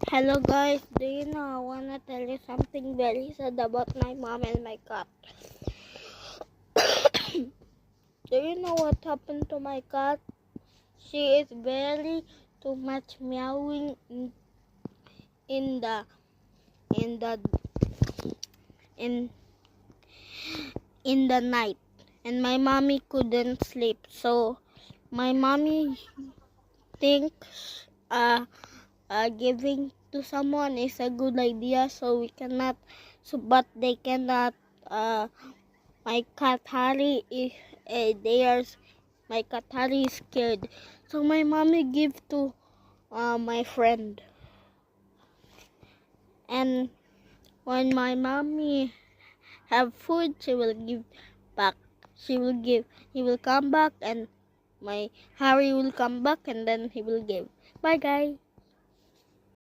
Hello guys, do you know I wanna tell you something very sad about my mom and my cat. Do you know what happened to my cat? She is very too much meowing in the in the in in the night, and my mommy couldn't sleep. So my mommy thinks giving to someone is a good idea, so we cannot, but they cannot. My cat Harry is my cat Harry is scared, so my mommy give to my friend. And when my mommy have food, she will give back. He will come back, and my Harry will come back, and then he will give. Bye guys.